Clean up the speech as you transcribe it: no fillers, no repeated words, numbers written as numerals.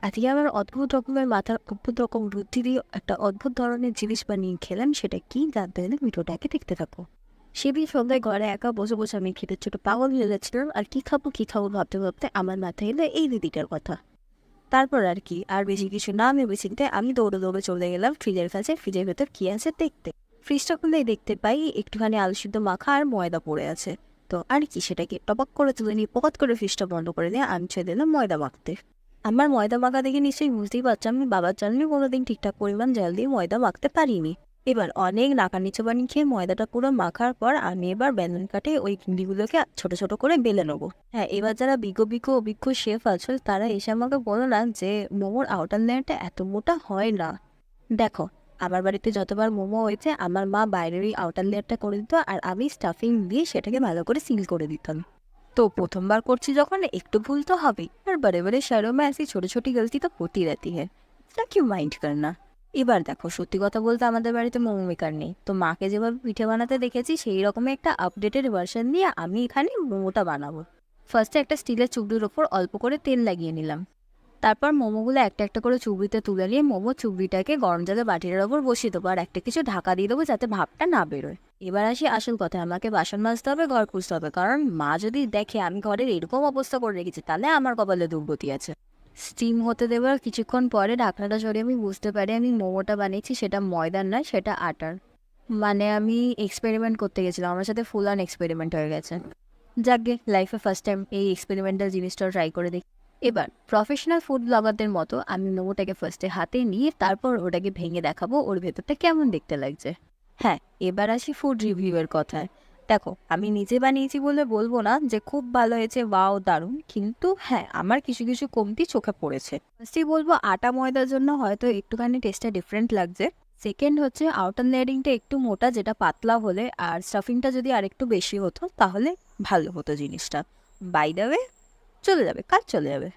আজকে আমার অদ্ভুত রকমের মাথার অদ্ভুত রকম বুদ্ধি দিয়ে একটা অদ্ভুত ধরনের জিনিস বানিয়ে খেলাম। সেটা কি জানতে হলে ভিডিওটাকে দেখতে থাকো। সেদিন সন্ধ্যায় ঘরে একা বসে বসে আমি খেতে ছোট পাগল হয়ে যাচ্ছিলাম। আর কি খাবো ভাবতে ভাবতে আমার মাথায় এলো এই দিদিটার কথা। তারপর আর কি, আর বেশি কিছু না ভেবে চিন্তে আমি দৌড়ে দৌড়ে চলে গেলাম ফ্রিজের কাছে। ফ্রিজের ভেতর কি আছে দেখতে। ফ্রিজটা খুললেই দেখতে পাই একটুখানি আলু সিদ্ধ মাখা আর ময়দা পড়ে আছে। তো আর কি, সেটাকে টপাক করে তুলে নিয়ে পকাত করে ফ্রিজটা বন্ধ করে দিয়ে আমি ছেড়ে দিলাম ময়দা মাখতে। আমার ময়দা মাখা দেখে নিশ্চয়ই বুঝতেই পারছো আমি বাবার জন্মে কোনোদিন ঠিকঠাক পরিমাণ জল দিয়ে ময়দা মাখতে পারিনি। এবার অনেক নাকানিচু বানি খেয়ে ময়দাটা পুরো মাখার পর আমি এবার বেলুন কাটে ওই গুলিগুলোকে ছোট ছোট করে বেলে নেবো। হ্যাঁ, এবার যারা বিজ্ঞ অভিজ্ঞ শেফ আছে তারা এসে আমাকে বলো না যে মোমোর আউটার লেয়ারটা এত মোটা হয় না। দেখো, আমার বাড়িতে যতবার মোমো হয়েছে আমার মা বাইরের ওই আউটার লেয়ারটা করে দিত আর আমি স্টাফিং দিয়ে সেটাকে ভালো করে সিল করে দিতাম। তো প্রথমবার করছি যখন একটু ভুল তো হবেই, আর বারে বারে शहरों में ऐसी छोटी छोटी गलती तो होती रहती है, এটা क्यों মাইন্ড करना। এবার দেখো, সত্যি কথা বলতে আমাদের বাড়িতে মোমো মেকার নেই, তো মাকে যেভাবে পিঠে বানাতে দেখেছি সেই রকমের একটা আপডেটেড ভার্সন দিয়ে আমি এখানে মোমোটা বানাবো। ফার্স্টে একটা স্টিলের চুবড়ির ওপর অল্প করে তেল লাগিয়ে নিলাম। তারপর মোমোগুলো একটা একটা করে চুবড়িতে তুলে নিয়ে মোমো চুবড়িটাকে গরম জলে বাটিটার ওপর বসিয়ে দেবো আর একটা কিছু ঢাকা দিয়ে দেবো যাতে ভাপটা না বেরোয়। এবার আসি আসল কথা, আমাকে বাসন মাজতে হবে, ঘর পুছতে হবে, কারণ মা যদি দেখে আমি ঘরের এরকম অবস্থা করে রেখেছি তাহলে আমার কপালে দুর্গতি আছে। স্টিম হতে দেওয়ার কিছুক্ষণ পরে ঢাকনাটা সরিয়ে আমি বুঝতে পারি আমি মোমোটা বানিয়েছি সেটা ময়দার নয়, সেটা আটার। মানে আমি এক্সপেরিমেন্ট করতে গেছিলাম, আমার সাথে ফুল অন এক্সপেরিমেন্ট হয়ে গেছে। যাকগে, লাইফে ফার্স্ট টাইম এই এক্সপেরিমেন্টাল জিনিসটা ট্রাই করে দেখি। এবার প্রফেশনাল ফুড ব্লগারদের মতো আমি মোমোটাকে ফার্স্টে হাতে নিয়ে তারপর ওটাকে ভেঙে দেখাবো ওর ভেতরটা কেমন দেখতে লাগছে। হ্যাঁ, এবার আসি ফুড রিভিউয়ের কথায়। দেখো, আমি নিজে বানিয়েছি বলে বলবো না যে খুব ভালো হয়েছে, ওয়াও দারুণ, কিন্তু হ্যাঁ আমার কিছু কিছু কমতি চোখে পড়েছে। ফার্স্টেই বলবো আটা ময়দার জন্য হয়তো একটুখানি টেস্টটা ডিফারেন্ট লাগছে। সেকেন্ড হচ্ছে আউটার লেয়ারিংটা একটু মোটা, যেটা পাতলা হলে আর স্টাফিংটা যদি আর একটু বেশি হতো তাহলে ভালো হতো জিনিসটা। বাই দ্য ওয়ে, চলে যাবে, কাজ চলে যাবে।